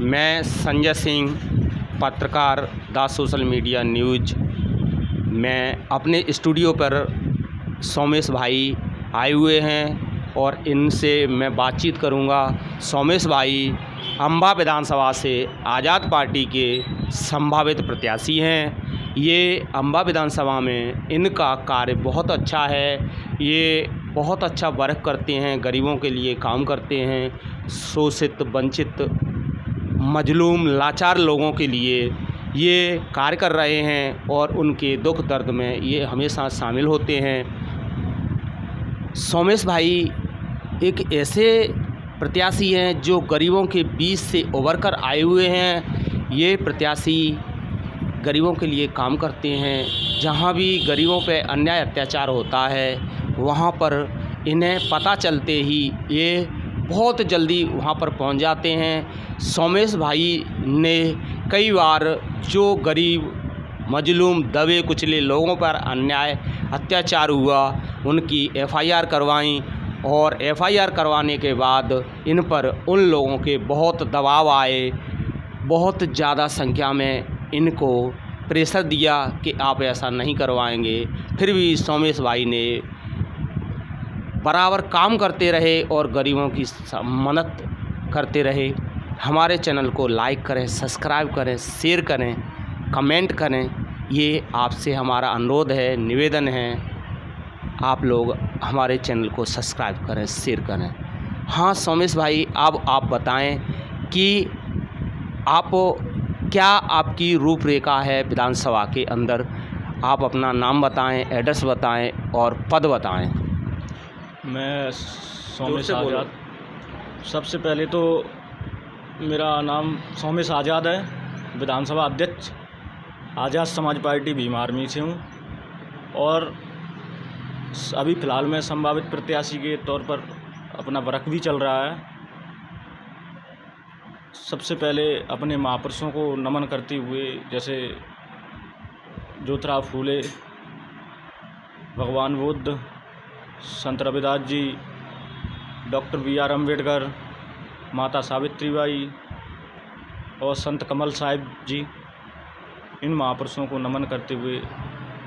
मैं संजय सिंह, पत्रकार the social media news. मैं अपने स्टूडियो पर सोमेश भाई आए हुए हैं और इनसे मैं बातचीत करूंगा। सोमेश भाई अम्बा विधानसभा से आज़ाद पार्टी के संभावित प्रत्याशी हैं। ये अम्बा विधानसभा में इनका कार्य बहुत अच्छा है। ये बहुत अच्छा वर्क करते हैं, गरीबों के लिए काम करते हैं, शोषित, वंचित, मजलूम, लाचार लोगों के लिए ये कार्य कर रहे हैं और उनके दुख दर्द में ये हमेशा शामिल होते हैं। सोमेश भाई एक ऐसे प्रत्याशी हैं जो गरीबों के बीच से उभर कर आए हुए हैं। ये प्रत्याशी गरीबों के लिए काम करते हैं। जहाँ भी गरीबों पे अन्याय अत्याचार होता है वहाँ पर इन्हें पता चलते ही ये बहुत जल्दी वहाँ पर पहुँच जाते हैं। सोमेश भाई ने कई बार जो गरीब, मजलूम, दबे कुचले लोगों पर अन्याय अत्याचार हुआ उनकी एफआईआर करवाई और एफआईआर करवाने के बाद इन पर उन लोगों के बहुत दबाव आए, बहुत ज़्यादा संख्या में इनको प्रेशर दिया कि आप ऐसा नहीं करवाएंगे। फिर भी सोमेश भाई ने बराबर काम करते रहे और गरीबों की मदद करते रहे। हमारे चैनल को लाइक करें, सब्सक्राइब करें, शेयर करें, कमेंट करें। ये आपसे हमारा अनुरोध है, निवेदन है। आप लोग हमारे चैनल को सब्सक्राइब करें, शेयर करें। हाँ सोमेश भाई, अब आप बताएं कि आप क्या आपकी रूपरेखा है विधानसभा के अंदर। आप अपना नाम बताएं, एड्रेस बताएं और पद बताएं। मैं सोमेश आज़ाद। सबसे पहले तो मेरा नाम सोमेश आज़ाद है, विधानसभा अध्यक्ष आज़ाद समाज पार्टी भीम आर्मी से हूँ और अभी फ़िलहाल मैं संभावित प्रत्याशी के तौर पर अपना वर्क भी चल रहा है। सबसे पहले अपने महापुरुषों को नमन करते हुए, जैसे ज्योतिराव फूले, भगवान बुद्ध, संत रविदास जी, डॉक्टर बी.आर. अम्बेडकर, माता सावित्रीबाई और संत कमल साहिब जी, इन महापुरुषों को नमन करते हुए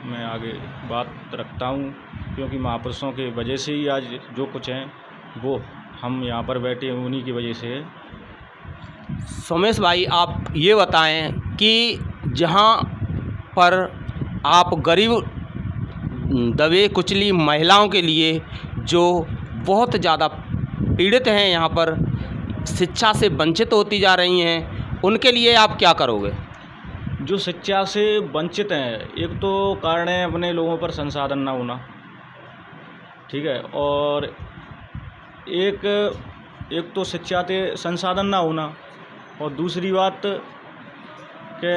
मैं आगे बात रखता हूँ, क्योंकि महापुरुषों के वजह से ही आज जो कुछ हैं वो हम यहाँ पर बैठे हैं, उन्हीं की वजह से है। सोमेश भाई, आप ये बताएं कि जहाँ पर आप गरीब, दबे कुचली महिलाओं के लिए जो बहुत ज़्यादा पीड़ित हैं, यहाँ पर शिक्षा से वंचित होती जा रही हैं, उनके लिए आप क्या करोगे? जो शिक्षा से वंचित हैं, एक तो कारण है अपने लोगों पर संसाधन ना होना, ठीक है, और एक तो शिक्षा के संसाधन ना होना, और दूसरी बात कि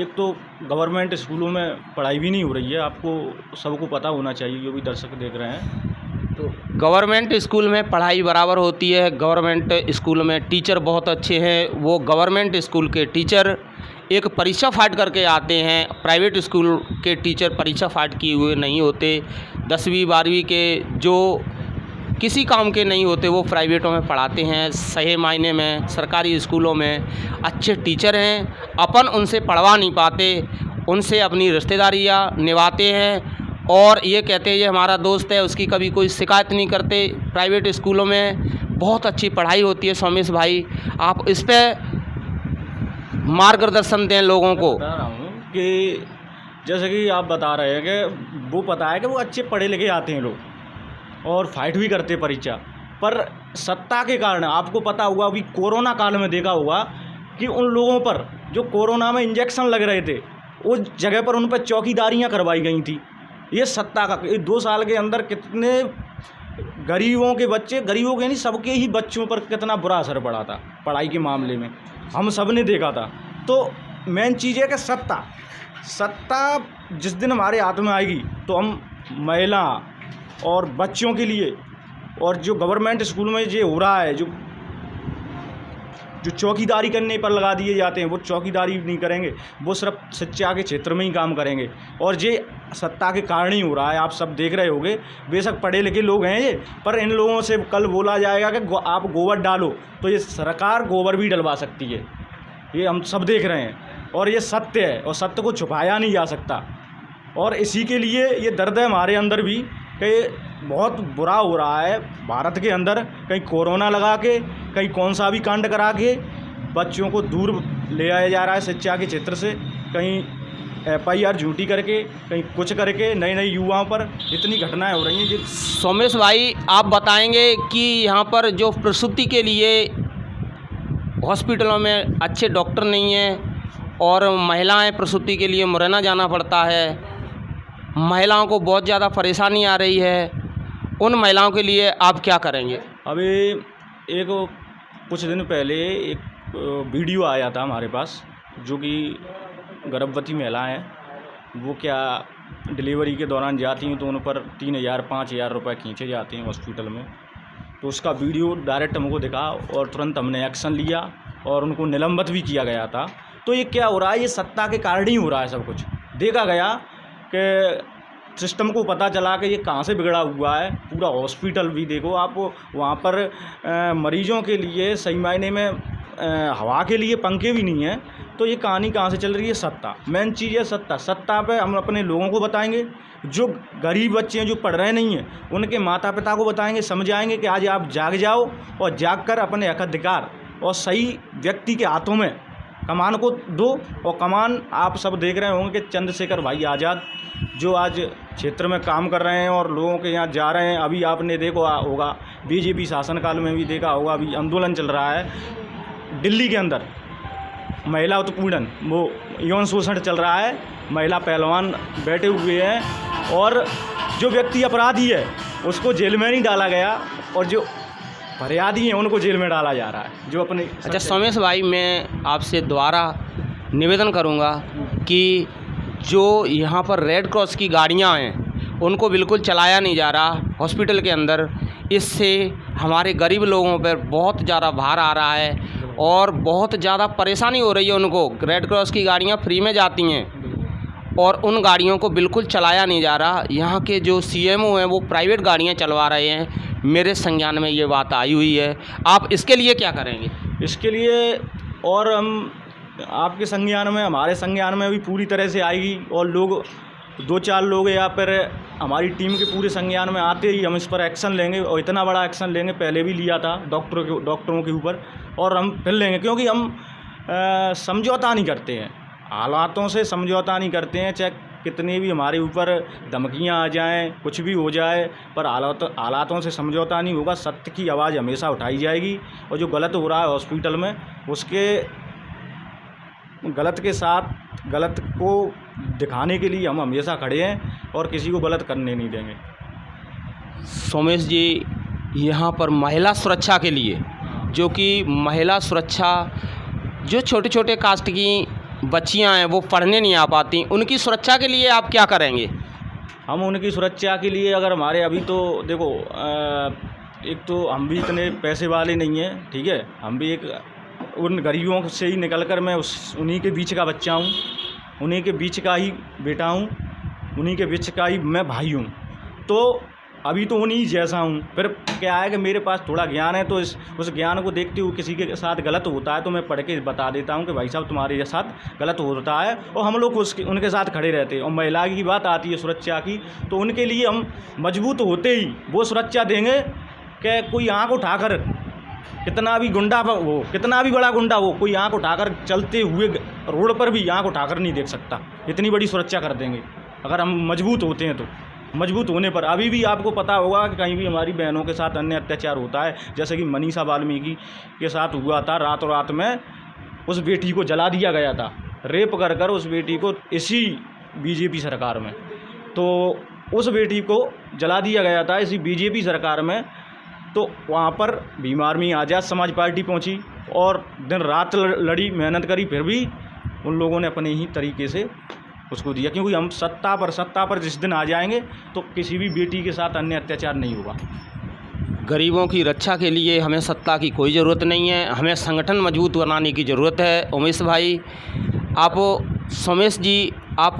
एक तो गवर्नमेंट स्कूलों में पढ़ाई भी नहीं हो रही है। आपको सबको पता होना चाहिए, जो भी दर्शक देख रहे हैं। तो गवर्नमेंट स्कूल में पढ़ाई बराबर होती है। गवर्नमेंट स्कूल में टीचर बहुत अच्छे हैं। वो गवर्नमेंट स्कूल के टीचर एक परीक्षा फाइट करके आते हैं। प्राइवेट स्कूल के टीचर परीक्षा फाइट किए हुए नहीं होते। 10वीं 12वीं के जो किसी काम के नहीं होते वो प्राइवेटों में पढ़ाते हैं। सही मायने में सरकारी स्कूलों में अच्छे टीचर हैं, अपन उनसे पढ़वा नहीं पाते, उनसे अपनी रिश्तेदारियाँ निभाते हैं और ये कहते हैं ये हमारा दोस्त है, उसकी कभी कोई शिकायत नहीं करते। प्राइवेट स्कूलों में बहुत अच्छी पढ़ाई होती है। सोमेश भाई, आप इस पर मार्गदर्शन दें लोगों को। बता रहा हूँ कि जैसे कि आप बता रहे हैं कि वो पता है कि वो अच्छे पढ़े लिखे आते हैं लोग और फाइट भी करते परीक्षा, पर सत्ता के कारण आपको पता होगा, अभी कोरोना काल में देखा होगा कि उन लोगों पर जो कोरोना में इंजेक्शन लग रहे थे उस जगह पर उन पर चौकीदारियां करवाई गई थी। ये सत्ता का 2 साल के अंदर कितने गरीबों के बच्चे, गरीबों के नहीं सबके ही बच्चों पर कितना बुरा असर पड़ा था पढ़ाई के मामले में, हम सब ने देखा था। तो मेन चीज़ है कि सत्ता जिस दिन हमारे हाथ में आएगी तो हम महिला और बच्चों के लिए, और जो गवर्नमेंट स्कूल में ये हो रहा है, जो चौकीदारी करने पर लगा दिए जाते हैं, वो चौकीदारी नहीं करेंगे, वो सिर्फ शिक्षा के क्षेत्र में ही काम करेंगे। और ये सत्ता के कारण ही हो रहा है। आप सब देख रहे होंगे, बेशक पढ़े लिखे लोग हैं ये, पर इन लोगों से कल बोला जाएगा कि आप गोबर डालो, तो ये सरकार गोबर भी डलवा सकती है। ये हम सब देख रहे हैं और ये सत्य है और सत्य को छुपाया नहीं जा सकता। और इसी के लिए ये दर्द है हमारे अंदर भी कि बहुत बुरा हो रहा है भारत के अंदर, कहीं कोरोना लगा के, कहीं कौन सा भी कांड करा के बच्चों को दूर ले आया जा रहा है शिक्षा के क्षेत्र से, कहीं FIR झूठी करके, कहीं कुछ करके नए नए युवाओं पर इतनी घटनाएं हो रही हैं कि। सोमेश भाई, आप बताएंगे कि यहाँ पर जो प्रसूति के लिए हॉस्पिटलों में अच्छे डॉक्टर नहीं हैं और महिलाएं प्रसूति के लिए मुरैना जाना पड़ता है, महिलाओं को बहुत ज़्यादा परेशानी आ रही है, उन महिलाओं के लिए आप क्या करेंगे? अभी एक कुछ दिन पहले एक वीडियो आया था हमारे पास, जो कि गर्भवती महिलाएं हैं, वो क्या डिलीवरी के दौरान जाती हैं तो उन पर 3,000-5,000 रुपये खींचे जाते हैं हॉस्पिटल में। तो उसका वीडियो डायरेक्ट हमको दिखा और तुरंत हमने एक्शन लिया और उनको निलंबित भी किया गया था। तो ये क्या हो रहा है, ये सत्ता के कारण ही हो रहा है सब कुछ। देखा गया कि सिस्टम को पता चला कि ये कहाँ से बिगड़ा हुआ है। पूरा हॉस्पिटल भी देखो आप, वहाँ पर मरीजों के लिए सही मायने में हवा के लिए पंखे भी नहीं हैं। तो ये कहानी कहाँ से चल रही है? सत्ता, मेन चीज़ है सत्ता। सत्ता पे हम अपने लोगों को बताएंगे, जो गरीब बच्चे हैं जो पढ़ रहे नहीं हैं उनके माता पिता को बताएंगे, समझाएंगे कि आज आप जाग जाओ और जाग कर अपने हक अधिकार और सही व्यक्ति के हाथों में कमान को दो। और कमान आप सब देख रहे होंगे कि चंद्रशेखर भाई आज़ाद जो आज क्षेत्र में काम कर रहे हैं और लोगों के यहाँ जा रहे हैं। अभी आपने देखा होगा BJP शासनकाल में भी देखा होगा, अभी आंदोलन चल रहा है दिल्ली के अंदर, महिला उत्पीड़न, वो यौन शोषण चल रहा है, महिला पहलवान बैठे हुए हैं और जो व्यक्ति अपराधी है उसको जेल में नहीं डाला गया और जो फरियादी हैं उनको जेल में डाला जा रहा है, जो अपने। अच्छा सोमेश भाई, मैं आपसे दोबारा निवेदन करूंगा कि जो यहाँ पर रेड क्रॉस की गाड़ियाँ हैं उनको बिल्कुल चलाया नहीं जा रहा हॉस्पिटल के अंदर। इससे हमारे गरीब लोगों पर बहुत ज़्यादा भार आ रहा है और बहुत ज़्यादा परेशानी हो रही है उनको। रेड क्रॉस की गाड़ियाँ फ्री में जाती हैं और उन गाड़ियों को बिल्कुल चलाया नहीं जा रहा। यहाँ के जो CMO हैं वो प्राइवेट गाड़ियाँ चलवा रहे हैं। मेरे संज्ञान में ये बात आई हुई है, आप इसके लिए क्या करेंगे? इसके लिए और हम आपके संज्ञान में, हमारे संज्ञान में भी पूरी तरह से आएगी और लोग 2-4 लोग या फिर हमारी टीम के पूरे संज्ञान में आते ही हम इस पर एक्शन लेंगे और इतना बड़ा एक्शन लेंगे। पहले भी लिया था डॉक्टरों के ऊपर और हम फिर लेंगे, क्योंकि हम समझौता नहीं करते हैं, हालातों से समझौता नहीं करते हैं। चाहे कितनी भी हमारे ऊपर धमकियां आ जाएं, कुछ भी हो जाए, पर हालातों से समझौता नहीं होगा। सत्य की आवाज़ हमेशा उठाई जाएगी और जो गलत हो रहा है हॉस्पिटल में उसके गलत के साथ गलत को दिखाने के लिए हम हमेशा खड़े हैं और किसी को गलत करने नहीं देंगे। सोमेश जी, यहाँ पर महिला सुरक्षा के लिए, जो कि महिला सुरक्षा, जो छोटे छोटे कास्ट की बच्चियाँ हैं वो पढ़ने नहीं आ पाती, उनकी सुरक्षा के लिए आप क्या करेंगे? हम उनकी सुरक्षा के लिए, अगर हमारे अभी तो देखो एक तो हम भी इतने पैसे वाले नहीं हैं, ठीक है, हम भी एक उन गरीबों से ही निकल कर मैं उन्हीं के बीच का बच्चा हूँ, उन्हीं के बीच का ही बेटा हूँ, उन्हीं के बीच का ही मैं भाई हूँ। तो अभी तो उन्हीं जैसा हूँ। फिर क्या है कि मेरे पास थोड़ा ज्ञान है, तो उस ज्ञान को देखते हुए किसी के साथ गलत होता है तो मैं पढ़ के बता देता हूँ कि भाई साहब तुम्हारे साथ गलत होता है, और हम लोग उनके साथ खड़े रहते हैं। और महिला की बात आती है सुरक्षा की, तो उनके लिए हम मजबूत होते ही वो सुरक्षा देंगे कि कोई आँख उठाकर, कितना भी गुंडा हो, कितना भी बड़ा गुंडा हो, कोई आँख उठाकर चलते हुए रोड पर भी आँख उठाकर नहीं देख सकता। इतनी बड़ी सुरक्षा कर देंगे अगर हम मजबूत होते हैं। तो मजबूत होने पर अभी भी आपको पता होगा कि कहीं भी हमारी बहनों के साथ अन्य अत्याचार होता है, जैसे कि मनीषा वाल्मीकि के साथ हुआ था। रातों रात में उस बेटी को जला दिया गया था, रेप कर कर उस बेटी को, इसी बीजेपी सरकार में। तो उस बेटी को जला दिया गया था इसी बीजेपी सरकार में। तो वहाँ पर भीम आर्मी आज़ाद समाज पार्टी पहुँची और दिन रात लड़ी, मेहनत करी, फिर भी उन लोगों ने अपने ही तरीके से उसको दिया। क्योंकि हम सत्ता पर जिस दिन आ जाएंगे तो किसी भी बेटी के साथ अन्य अत्याचार नहीं होगा। गरीबों की रक्षा के लिए हमें सत्ता की कोई ज़रूरत नहीं है, हमें संगठन मजबूत बनाने की ज़रूरत है। उमेश भाई, आप, सोमेश जी, आप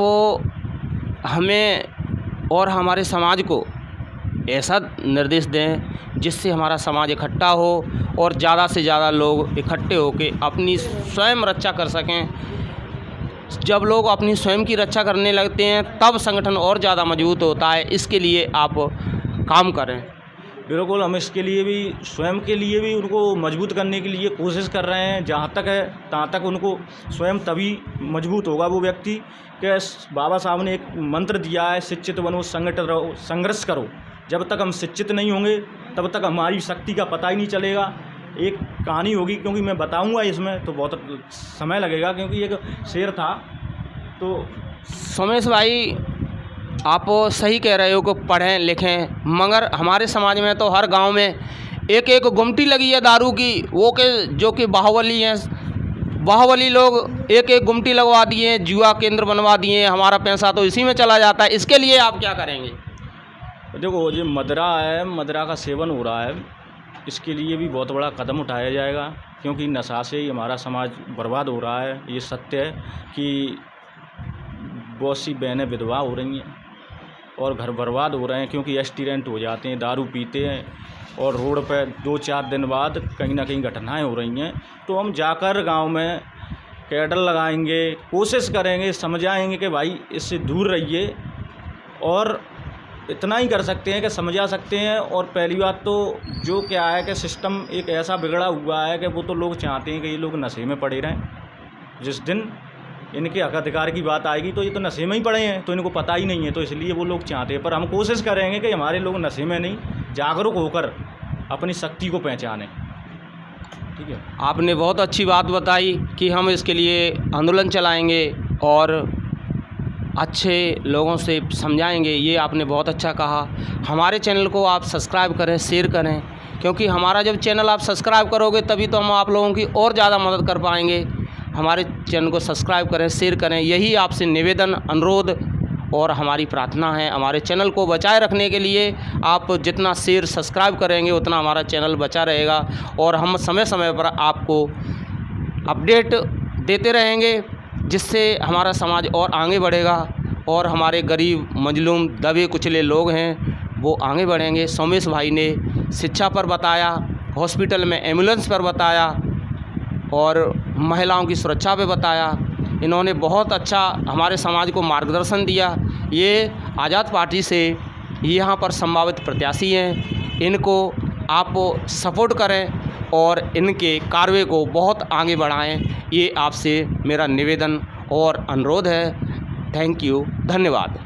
हमें और हमारे समाज को ऐसा निर्देश दें जिससे हमारा समाज इकट्ठा हो और ज़्यादा से ज़्यादा लोग इकट्ठे होकर अपनी स्वयं रक्षा कर सकें। जब लोग अपनी स्वयं की रक्षा करने लगते हैं तब संगठन और ज़्यादा मजबूत होता है। इसके लिए आप काम करें। बिल्कुल, हम इसके लिए भी स्वयं के लिए भी उनको मजबूत करने के लिए कोशिश कर रहे हैं। जहाँ तक है तहाँ तक उनको स्वयं तभी मजबूत होगा वो व्यक्ति कि बाबा साहब ने एक मंत्र दिया है, शिक्षित बनो, संगठित रहो, संघर्ष करो। जब तक हम शिक्षित नहीं होंगे तब तक हमारी शक्ति का पता ही नहीं चलेगा। एक कहानी होगी, क्योंकि मैं बताऊंगा इसमें तो बहुत समय लगेगा, क्योंकि एक शेर था। तो सोमेश भाई, आप सही कह रहे हो कि पढ़ें लिखें, मगर हमारे समाज में तो हर गांव में एक एक गुमटी लगी है दारू की। वो के जो कि बाहुबली हैं, बाहुबली लोग एक एक गुमटी लगवा दिए हैं, जुआ केंद्र बनवा दिए हैं। हमारा पैसा तो इसी में चला जाता है। इसके लिए आप क्या करेंगे? देखो, जो मदरा है, मदरा का सेवन हो रहा है, इसके लिए भी बहुत बड़ा कदम उठाया जाएगा, क्योंकि नशा से ही हमारा समाज बर्बाद हो रहा है। ये सत्य है कि बहुत सी बहनें विधवा हो रही हैं और घर बर्बाद हो रहे हैं, क्योंकि एक्सीडेंट हो जाते हैं, दारू पीते हैं और रोड पर 2-4 दिन बाद कहीं ना कहीं घटनाएं हो रही हैं। तो हम जाकर गांव में कैडर लगाएंगे, कोशिश करेंगे, समझाएंगे कि भाई इससे दूर रहिए। और इतना ही कर सकते हैं कि समझा सकते हैं। और पहली बात तो जो क्या है कि सिस्टम एक ऐसा बिगड़ा हुआ है कि वो तो लोग चाहते हैं कि ये लोग नशे में पड़े रहें। जिस दिन इनके हक अधिकार की बात आएगी तो ये तो नशे में ही पड़े हैं, तो इनको पता ही नहीं है, तो इसलिए वो लोग चाहते हैं। पर हम कोशिश करेंगे कि हमारे लोग नशे में नहीं, जागरूक होकर अपनी शक्ति को पहचानें। ठीक है, आपने बहुत अच्छी बात बताई कि हम इसके लिए आंदोलन चलाएंगे और अच्छे लोगों से समझाएंगे। ये आपने बहुत अच्छा कहा। हमारे चैनल को आप सब्सक्राइब करें, शेयर करें, क्योंकि हमारा जब चैनल आप सब्सक्राइब करोगे तभी तो हम आप लोगों की और ज़्यादा मदद कर पाएंगे। हमारे चैनल को सब्सक्राइब करें, शेयर करें, यही आपसे निवेदन, अनुरोध और हमारी प्रार्थना है। हमारे चैनल को बचाए रखने के लिए आप जितना शेयर, सब्सक्राइब करेंगे उतना हमारा चैनल बचा रहेगा और हम समय समय पर आपको अपडेट देते रहेंगे, जिससे हमारा समाज और आगे बढ़ेगा और हमारे गरीब, मजलूम, दबे कुचले लोग हैं वो आगे बढ़ेंगे। सोमेश भाई ने शिक्षा पर बताया, हॉस्पिटल में एम्बुलेंस पर बताया और महिलाओं की सुरक्षा पे बताया। इन्होंने बहुत अच्छा हमारे समाज को मार्गदर्शन दिया। ये आज़ाद पार्टी से यहाँ पर संभावित प्रत्याशी हैं। इनको आप सपोर्ट करें और इनके कार्य को बहुत आगे बढ़ाएं, ये आपसे मेरा निवेदन और अनुरोध है। थैंक यू, धन्यवाद।